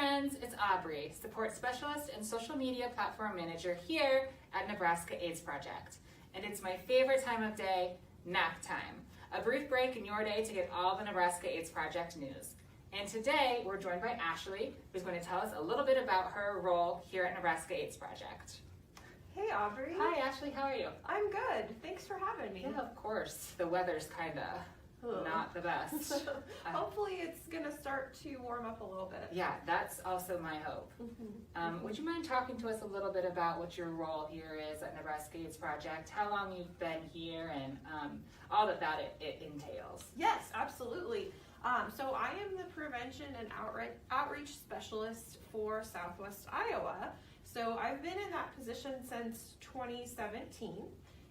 friends, it's Aubrey, Support Specialist and Social Media Platform Manager here at Nebraska AIDS Project. And it's my favorite time of day, nap time. A brief break in your day to get all the Nebraska AIDS Project news. And today, we're joined by Ashlee, who's going to tell us a little bit about her role here at Nebraska AIDS Project. Hey Aubrey. Hi Ashlee, how are you? I'm good. Thanks for having me. Yeah, of course. The weather's kind of not the best. Hopefully it's going to start to warm up a little bit. Yeah, that's also my hope. Would you mind talking to us a little bit about what your role here is at Nebraska AIDS Project, how long you've been here, and all that it entails? Yes, absolutely. So I am the Prevention and Outreach Specialist for Southwest Iowa. So I've been in that position since 2017.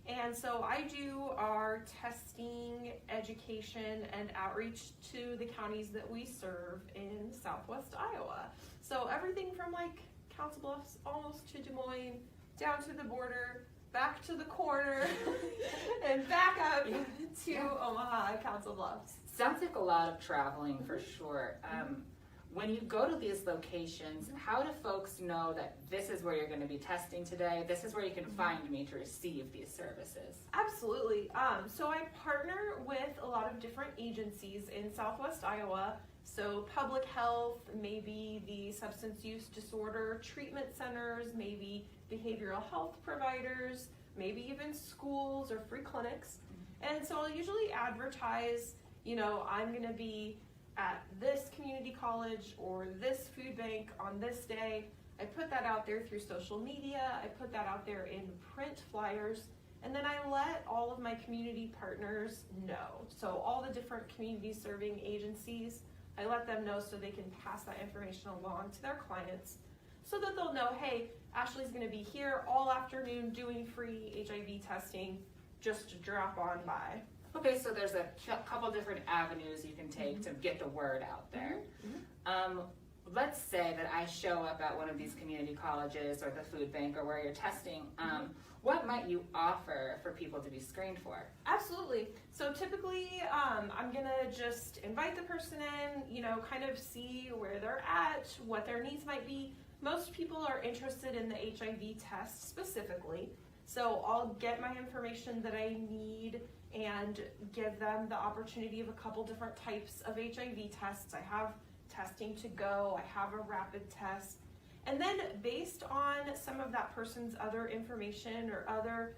And so I do our testing, education, and outreach to the counties that we serve in Southwest Iowa. So everything from like Council Bluffs almost to Des Moines, down to the border, back to the corner, and back up to Omaha and Council Bluffs. Sounds like a lot of traveling for sure. When you go to these locations, how do folks know that this is where you're going to be testing today? This is where you can find me to receive these services? Absolutely. So I partner with a lot of different agencies in Southwest Iowa. So public health, maybe the substance use disorder treatment centers, maybe behavioral health providers, maybe even schools or free clinics. And so I'll usually advertise, I'm going to be at this community college or this food bank on this day. I put that out there through social media. I put that out there in print flyers. And then I let all of my community partners know. So all the different community serving agencies, I let them know so they can pass that information along to their clients so that they'll know, hey, Ashlee's going to be here all afternoon doing free HIV testing, just to drop on by. Okay, so there's a couple different avenues you can take to get the word out there. Let's say that I show up at one of these community colleges or the food bank or where you're testing. What might you offer for people to be screened for? Absolutely. So typically, I'm gonna just invite the person in, kind of see where they're at, what their needs might be. Most people are interested in the HIV test specifically. So I'll get my information that I need and give them the opportunity of a couple different types of HIV tests. I have testing to go, I have a rapid test. And then based on some of that person's other information or other,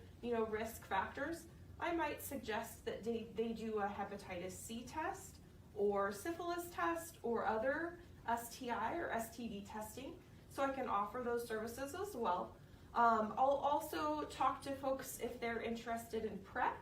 risk factors, I might suggest that they do a hepatitis C test or syphilis test or other STI or STD testing. So I can offer those services as well. I'll also talk to folks if they're interested in PrEP.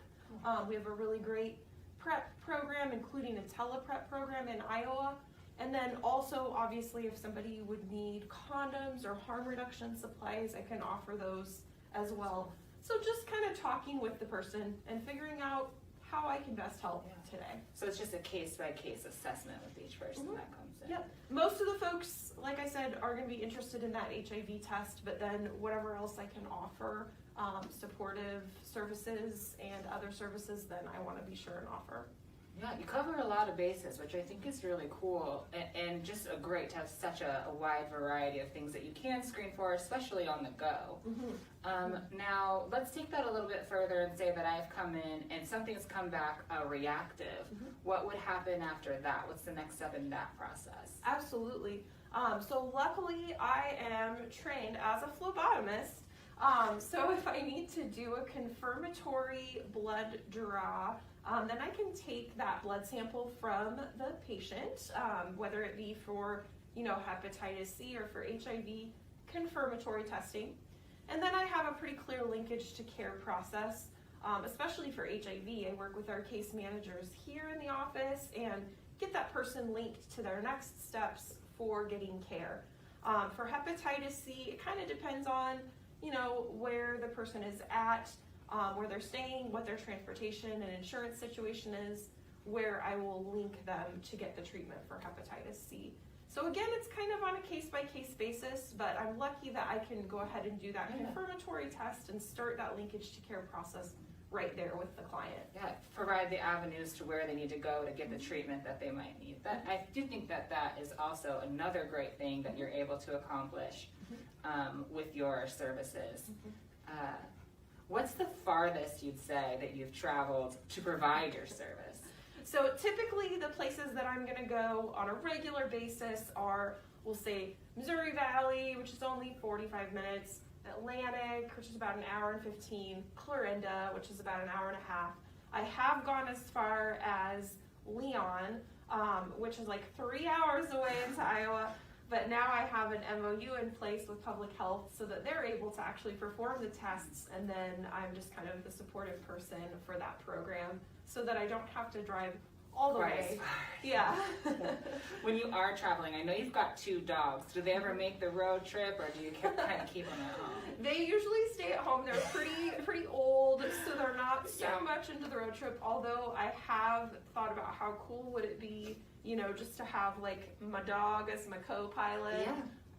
We have a really great PrEP program, including a teleprep program in Iowa. And then also, obviously, if somebody would need condoms or harm reduction supplies, I can offer those as well. So just kind of talking with the person and figuring out how I can best help today. So it's just a case-by-case assessment with each person that comes in. Yep. Most of the folks, like I said, are going to be interested in that HIV test, but then whatever else I can offer, supportive services and other services, then I want to be sure and offer. Yeah, you cover a lot of bases, which I think is really cool, and just great to have such a wide variety of things that you can screen for, especially on the go. Now, let's take that a little bit further and say that I've come in and something's come back reactive. What would happen after that? What's the next step in that process? Absolutely. So luckily, I am trained as a phlebotomist. So if I need to do a confirmatory blood draw, then I can take that blood sample from the patient, whether it be for, hepatitis C or for HIV confirmatory testing. And then I have a pretty clear linkage to care process, especially for HIV. I work with our case managers here in the office and get that person linked to their next steps for getting care. For hepatitis C, it kind of depends on, where the person is at, where they're staying, what their transportation and insurance situation is, where I will link them to get the treatment for hepatitis C. So again, it's kind of on a case-by-case basis, but I'm lucky that I can go ahead and do that confirmatory test and start that linkage to care process right there with the client. Yeah, provide the avenues to where they need to go to get the treatment that they might need. That I do think that is also another great thing that you're able to accomplish with your services. What's the farthest you'd say that you've traveled to provide your service? So typically the places that I'm gonna go on a regular basis are, we'll say, Missouri Valley, which is only 45 minutes, Atlantic, which is about an hour and 15, Clarinda, which is about an hour and a half. I have gone as far as Leon, which is like 3 hours away into Iowa, but now I have an MOU in place with public health so that they're able to actually perform the tests, and then I'm just kind of the supportive person for that program so that I don't have to drive all the way. Yeah. When you are traveling, I know you've got 2 dogs. Do they ever make the road trip, or do you kind of keep them at home? They usually stay at home. They're pretty old, so they're not so much into the road trip. Although I have thought about how cool would it be, you know, just to have like my dog as my co-pilot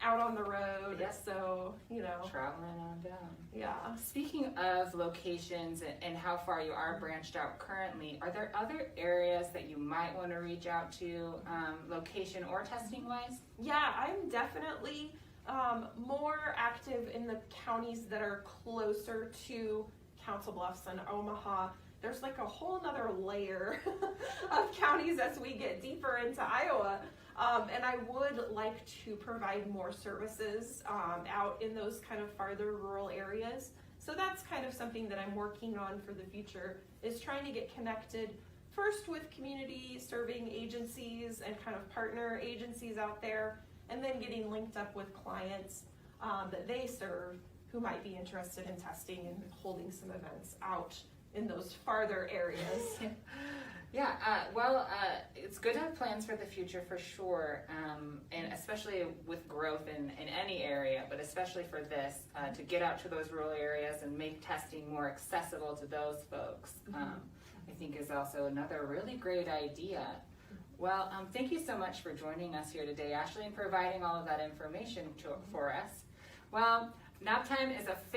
out on the road. Yeah. So, you know, traveling on down. Yeah. Speaking of locations and how far you are branched out currently, are there other areas that you might want to reach out to, location or testing wise? Yeah, I'm definitely more active in the counties that are closer to Council Bluffs and Omaha. There's like a whole nother layer of counties as we get deeper into Iowa. And I would like to provide more services out in those kind of farther rural areas. So that's kind of something that I'm working on for the future, is trying to get connected first with community serving agencies and kind of partner agencies out there, and then getting linked up with clients that they serve who might be interested in testing and holding some events out in those farther areas. It's good to have plans for the future for sure, and especially with growth in any area, but especially for this, to get out to those rural areas and make testing more accessible to those folks, I think is also another really great idea. Well, thank you so much for joining us here today, Ashlee, and providing all of that information for us. Well, nap time is officially